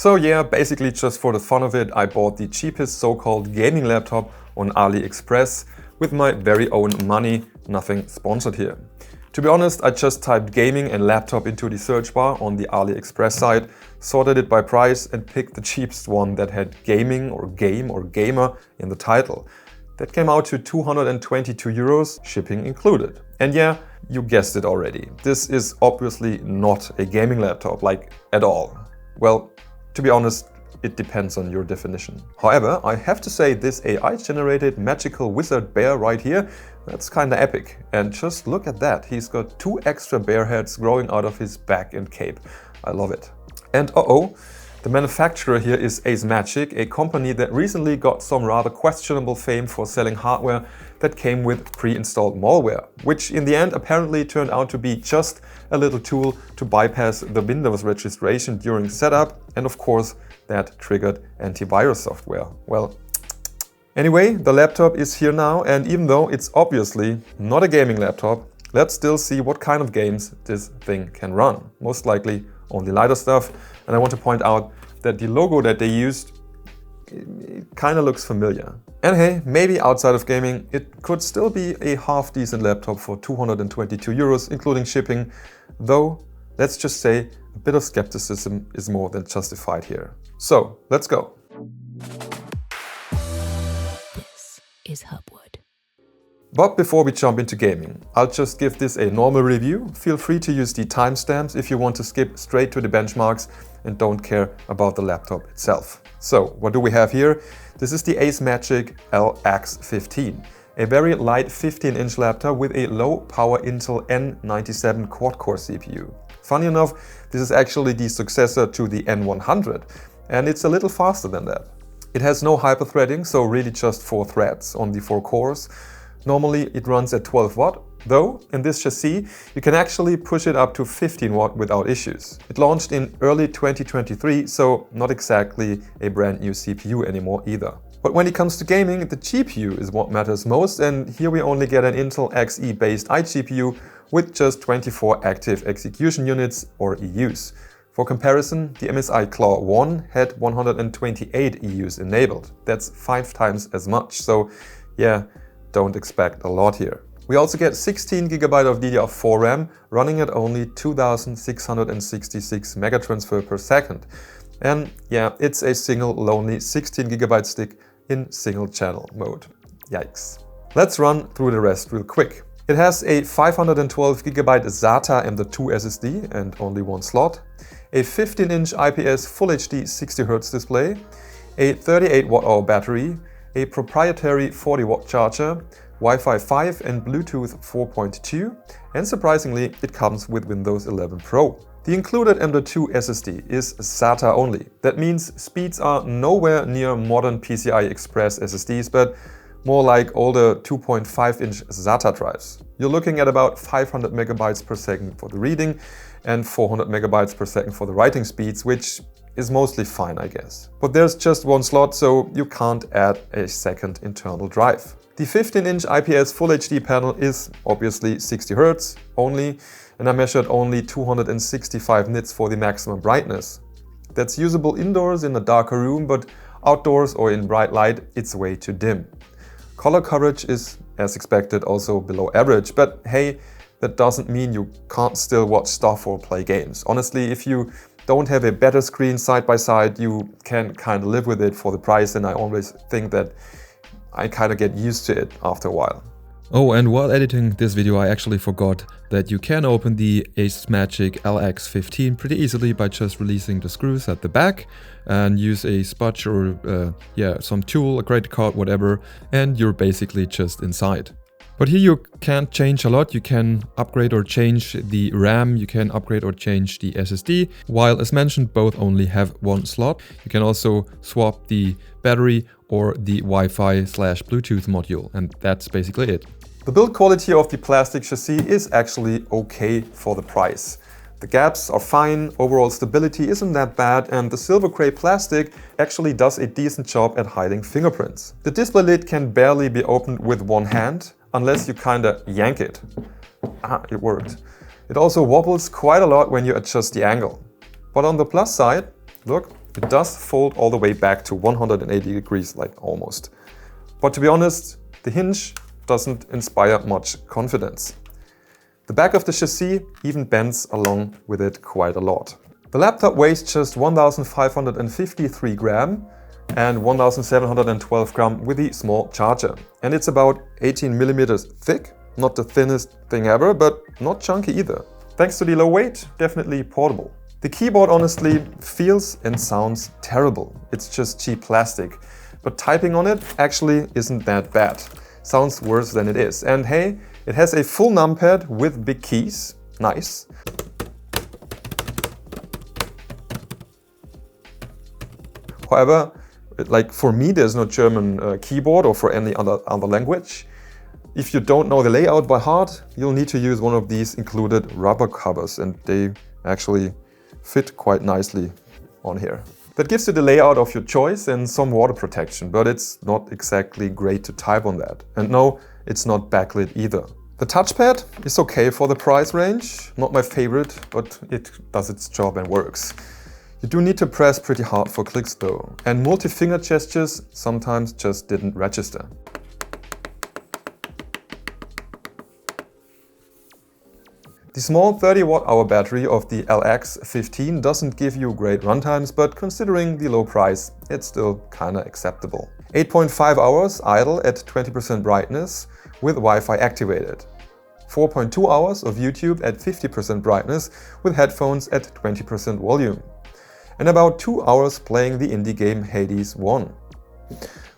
So yeah, basically just for the fun of it, I bought the cheapest so-called gaming laptop on AliExpress with my very own money, nothing sponsored here. To be honest, I just typed gaming and laptop into the search bar on the AliExpress site, sorted it by price and picked the cheapest one that had gaming or game or gamer in the title. That came out to 222 euros, shipping included. And yeah, you guessed it already. This is obviously not a gaming laptop, like at all. Well, to be honest, it depends on your definition. However, I have to say this AI-generated magical wizard bear right here, that's kinda epic. And just look at that, he's got 2 extra bear heads growing out of his back and cape. I love it. And the manufacturer here is Acemagic, a company that recently got some rather questionable fame for selling hardware that came with pre-installed malware, which in the end apparently turned out to be just a little tool to bypass the Windows registration during setup, and of course that triggered antivirus software. Well, anyway, the laptop is here now, and even though it's obviously not a gaming laptop, let's still see what kind of games this thing can run. Most likely only lighter stuff, and I want to point out that the logo that they used, it kind of looks familiar. And hey, maybe outside of gaming, it could still be a half-decent laptop for 222 euros, including shipping, though let's just say a bit of skepticism is more than justified here. So, let's go. This is Hubwood. But before we jump into gaming, I'll just give this a normal review. Feel free to use the timestamps if you want to skip straight to the benchmarks and don't care about the laptop itself. So, what do we have here? This is the Acemagic LX15, a very light 15-inch laptop with a low-power Intel N97 quad-core CPU. Funny enough, this is actually the successor to the N100, and it's a little faster than that. It has no hyper-threading, so really just 4 threads on the 4 cores. Normally it runs at 12 watt, though in this chassis you can actually push it up to 15 watt without issues. It launched in early 2023, so not exactly a brand new CPU anymore either. But when it comes to gaming, the GPU is what matters most, and here we only get an Intel Xe based iGPU with just 24 active execution units or EUs. For comparison, the MSI Claw 1 had 128 EUs enabled. That's 5 times as much, so yeah, don't expect a lot here. We also get 16 GB of DDR4 RAM running at only 2666 megatransfer per second. And yeah, it's a single lonely 16 GB stick in single channel mode. Yikes. Let's run through the rest real quick. It has a 512 GB SATA M.2 SSD and only 1 slot, a 15-inch IPS Full HD 60Hz display, a 38 Wh battery, a proprietary 40 watt charger, Wi-Fi 5 and Bluetooth 4.2, and surprisingly, it comes with Windows 11 Pro. The included M.2 SSD is SATA only. That means speeds are nowhere near modern PCI Express SSDs, but more like older 2.5-inch SATA drives. You're looking at about 500 megabytes per second for the reading and 400 megabytes per second for the writing speeds, which is mostly fine, I guess. But there's just 1 slot, so you can't add a second internal drive. The 15-inch IPS Full HD panel is obviously 60 Hz only, and I measured only 265 nits for the maximum brightness. That's usable indoors in a darker room, but outdoors or in bright light, it's way too dim. Color coverage is, as expected, also below average, but hey, that doesn't mean you can't still watch stuff or play games. Honestly, if you don't have a better screen side by side, you can kind of live with it for the price, and I always think that I kind of get used to it after a while. Oh, and while editing this video, I actually forgot that you can open the Acemagic LX15 pretty easily by just releasing the screws at the back and use a spudge or some tool, a credit card, whatever, and you're basically just inside. But here you can't change a lot. You can upgrade or change the RAM, you can upgrade or change the SSD, while as mentioned, both only have 1 slot. You can also swap the battery or the Wi-Fi/Bluetooth module, and that's basically it. The build quality of the plastic chassis is actually okay for the price. The gaps are fine, overall stability isn't that bad, and the silver gray plastic actually does a decent job at hiding fingerprints. The display lid can barely be opened with 1 hand, unless you kinda yank it. It worked. It also wobbles quite a lot when you adjust the angle. But on the plus side, look, It does fold all the way back to 180 degrees, like almost. But to be honest, the hinge doesn't inspire much confidence. The back of the chassis even bends along with it quite a lot. The laptop weighs just 1,553 grams and 1,712 grams with the small charger. And it's about 18 millimeters thick, not the thinnest thing ever, but not chunky either. Thanks to the low weight, definitely portable. The keyboard honestly feels and sounds terrible. It's just cheap plastic. But typing on it actually isn't that bad. Sounds worse than it is. And hey, it has a full numpad with big keys. Nice. However, like for me, there's no German keyboard or for any other language. If you don't know the layout by heart, you'll need to use one of these included rubber covers, and they actually fit quite nicely on here. That gives you the layout of your choice and some water protection, but it's not exactly great to type on that. And no, it's not backlit either. The touchpad is okay for the price range, not my favorite, but it does its job and works. You do need to press pretty hard for clicks though, and multi-finger gestures sometimes just didn't register. The small 30 watt-hour battery of the LX15 doesn't give you great runtimes, but considering the low price, it's still kinda acceptable. 8.5 hours idle at 20% brightness with Wi-Fi activated. 4.2 hours of YouTube at 50% brightness with headphones at 20% volume. And about 2 hours playing the indie game Hades 1.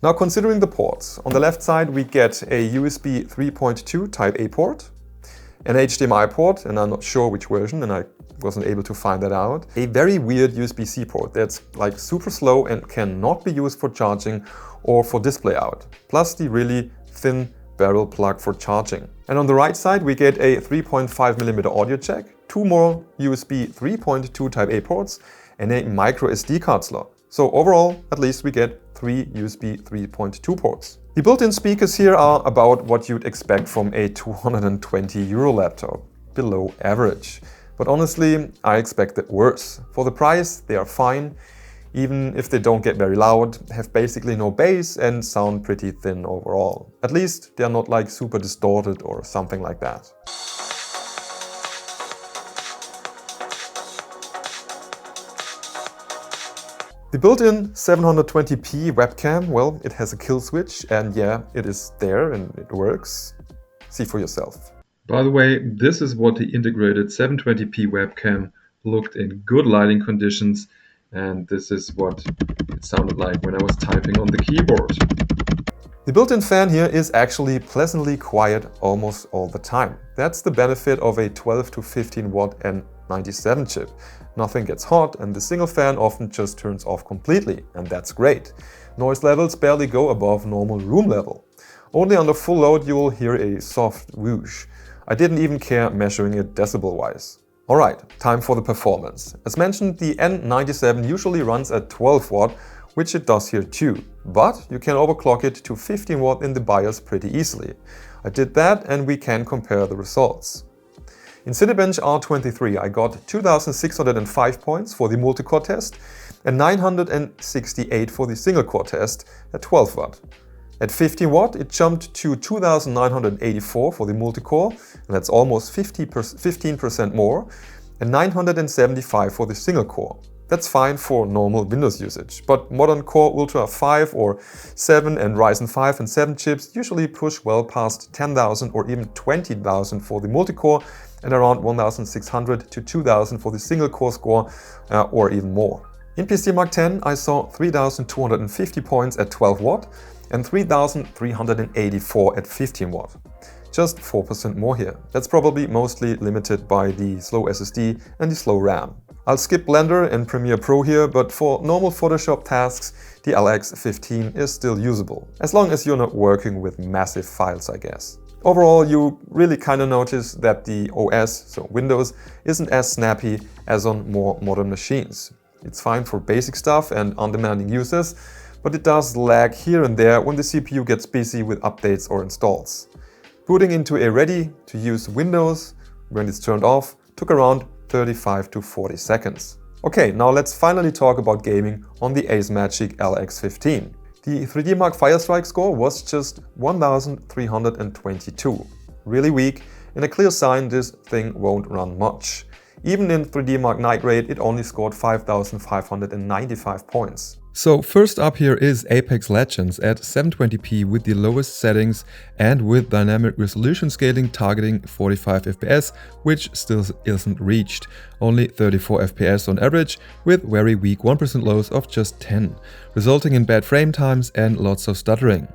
Now considering the ports, on the left side we get a USB 3.2 Type A port, an HDMI port, and I'm not sure which version, and I wasn't able to find that out. A very weird USB-C port that's like super slow and cannot be used for charging or for display out. Plus the really thin barrel plug for charging. And on the right side we get a 3.5mm audio jack, 2 more USB 3.2 Type A ports, and a micro SD card slot. So overall, at least we get 3 USB 3.2 ports. The built-in speakers here are about what you'd expect from a 220 euro laptop, below average. But honestly, I expected worse. For the price, they are fine, even if they don't get very loud, have basically no bass and sound pretty thin overall. At least they are not like super distorted or something like that. The built-in 720p webcam, well, it has a kill switch, and yeah, it is there and it works. See for yourself. By the way, this is what the integrated 720p webcam looked in good lighting conditions, and this is what it sounded like when I was typing on the keyboard. The built-in fan here is actually pleasantly quiet almost all the time. That's the benefit of a 12 to 15 watt N97 chip. Nothing gets hot and the single fan often just turns off completely, and that's great. Noise levels barely go above normal room level. Only under full load you will hear a soft whoosh. I didn't even care measuring it decibel-wise. Alright, time for the performance. As mentioned, the N97 usually runs at 12 watt, which it does here too. But you can overclock it to 15 watt in the BIOS pretty easily. I did that and we can compare the results. In Cinebench R23 I got 2605 points for the multi-core test and 968 for the single-core test at 12 watt. At 15 watt it jumped to 2984 for the multi-core, and that's almost 15% more, and 975 for the single-core. That's fine for normal Windows usage, but modern Core Ultra 5 or 7 and Ryzen 5 and 7 chips usually push well past 10,000 or even 20,000 for the multi-core and around 1,600 to 2,000 for the single-core score or even more. In PC Mark X I saw 3,250 points at 12 watt and 3,384 at 15 watt. Just 4% more here. That's probably mostly limited by the slow SSD and the slow RAM. I'll skip Blender and Premiere Pro here, but for normal Photoshop tasks, the LX15 is still usable, as long as you're not working with massive files, I guess. Overall, you really kind of notice that the OS, so Windows, isn't as snappy as on more modern machines. It's fine for basic stuff and undemanding users, but it does lag here and there when the CPU gets busy with updates or installs. Booting into a ready-to-use Windows when it's turned off took around 35 to 40 seconds. Okay, now let's finally talk about gaming on the Acemagic LX15. The 3D Mark Firestrike score was just 1322. Really weak, and a clear sign this thing won't run much. Even in 3D Mark Night Raid, it only scored 5595 points. So first up here is Apex Legends at 720p with the lowest settings and with dynamic resolution scaling targeting 45 FPS, which still isn't reached. Only 34 FPS on average with very weak 1% lows of just 10, resulting in bad frame times and lots of stuttering.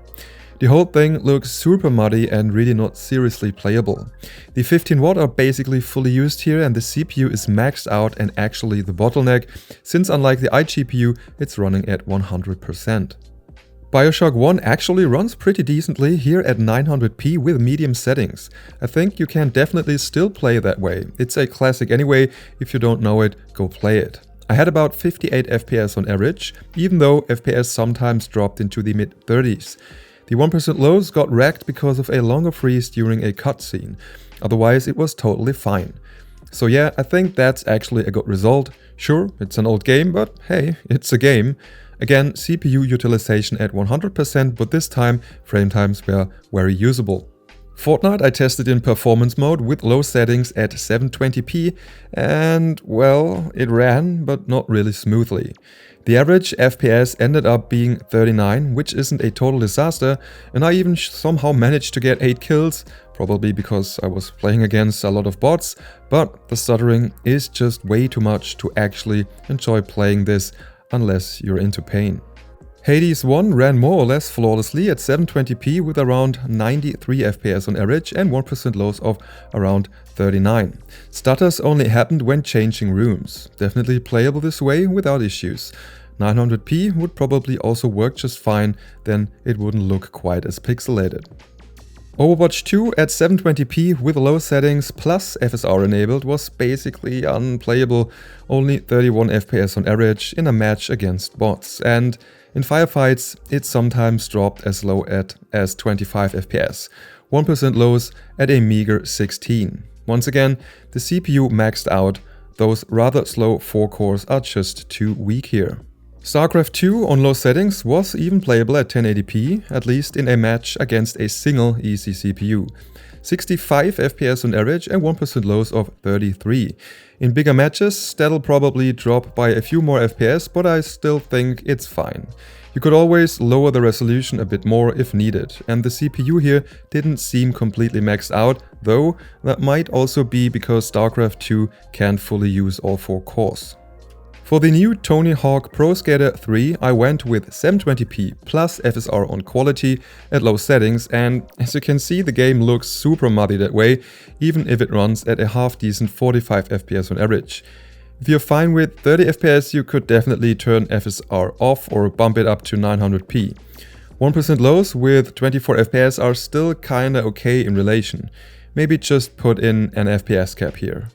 The whole thing looks super muddy and really not seriously playable. The 15W are basically fully used here and the CPU is maxed out and actually the bottleneck, since unlike the iGPU, it's running at 100%. BioShock 1 actually runs pretty decently here at 900p with medium settings. I think you can definitely still play that way. It's a classic anyway, if you don't know it, go play it. I had about 58 FPS on average, even though FPS sometimes dropped into the mid-30s. The 1% lows got wrecked because of a longer freeze during a cutscene, otherwise it was totally fine. So yeah, I think that's actually a good result. Sure, it's an old game, but hey, it's a game. Again, CPU utilization at 100%, but this time frame times were very usable. Fortnite I tested in performance mode with low settings at 720p and, well, it ran, but not really smoothly. The average FPS ended up being 39, which isn't a total disaster, and I even somehow managed to get 8 kills, probably because I was playing against a lot of bots, but the stuttering is just way too much to actually enjoy playing this unless you're into pain. Hades 1 ran more or less flawlessly at 720p with around 93 FPS on average and 1% lows of around 39. Stutters only happened when changing rooms. Definitely playable this way without issues. 900p would probably also work just fine, then it wouldn't look quite as pixelated. Overwatch 2 at 720p with low settings plus FSR enabled was basically unplayable, only 31 FPS on average in a match against bots, and in firefights it sometimes dropped as low as 25 FPS, 1% lows at a meager 16. Once again, the CPU maxed out, those rather slow 4 cores are just too weak here. StarCraft 2 on low settings was even playable at 1080p, at least in a match against a single easy CPU. 65 FPS on average and 1% lows of 33. In bigger matches, that'll probably drop by a few more FPS, but I still think it's fine. You could always lower the resolution a bit more if needed, and the CPU here didn't seem completely maxed out, though that might also be because StarCraft 2 can't fully use all 4 cores. For the new Tony Hawk Pro Skater 3, I went with 720p plus FSR on quality at low settings, and as you can see, the game looks super muddy that way, even if it runs at a half-decent 45 FPS on average. If you're fine with 30 FPS, you could definitely turn FSR off or bump it up to 900p. 1% lows with 24 FPS are still kinda okay in relation. Maybe just put in an FPS cap here.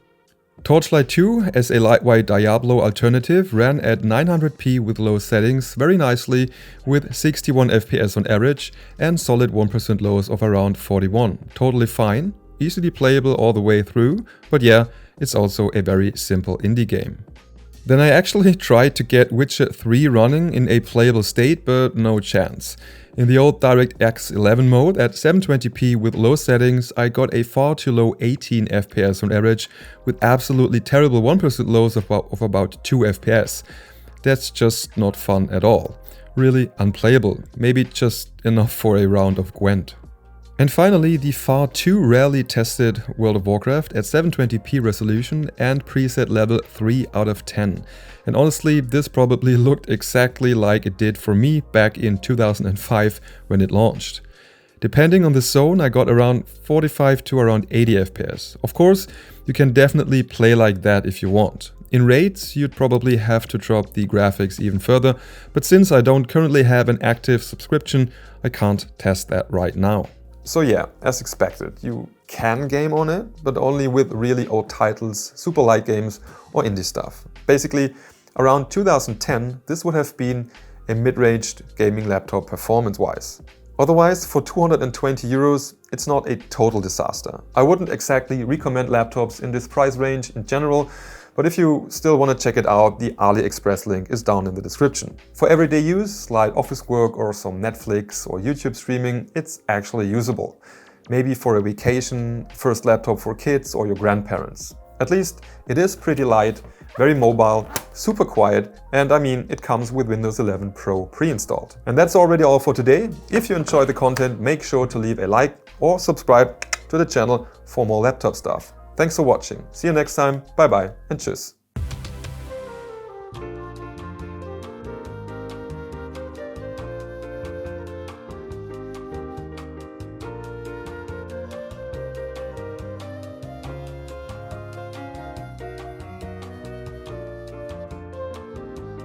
Torchlight 2 as a lightweight Diablo alternative ran at 900p with low settings very nicely with 61 FPS on average and solid 1% lows of around 41. Totally fine, easily playable all the way through, but yeah, it's also a very simple indie game. Then I actually tried to get Witcher 3 running in a playable state, but no chance. In the old DirectX 11 mode at 720p with low settings, I got a far too low 18 FPS on average with absolutely terrible 1% lows of about 2 FPS. That's just not fun at all. Really unplayable, maybe just enough for a round of Gwent. And finally, the far too rarely tested World of Warcraft at 720p resolution and preset level 3 out of 10. And honestly, this probably looked exactly like it did for me back in 2005 when it launched. Depending on the zone, I got around 45 to around 80 FPS. Of course, you can definitely play like that if you want. In raids, you'd probably have to drop the graphics even further, but since I don't currently have an active subscription, I can't test that right now. So yeah, as expected, you can game on it, but only with really old titles, super light games or indie stuff. Basically, around 2010, this would have been a mid-ranged gaming laptop performance-wise. Otherwise, for 220 euros, it's not a total disaster. I wouldn't exactly recommend laptops in this price range in general, But if you still want to check it out, the AliExpress link is down in the description. For everyday use, like office work or some Netflix or YouTube streaming, it's actually usable. Maybe for a vacation, first laptop for kids or your grandparents. At least it is pretty light, very mobile, super quiet, and I mean, it comes with Windows 11 Pro pre-installed. And that's already all for today. If you enjoyed the content, make sure to leave a like or subscribe to the channel for more laptop stuff. Thanks for watching. See you next time. Bye bye and tschüss.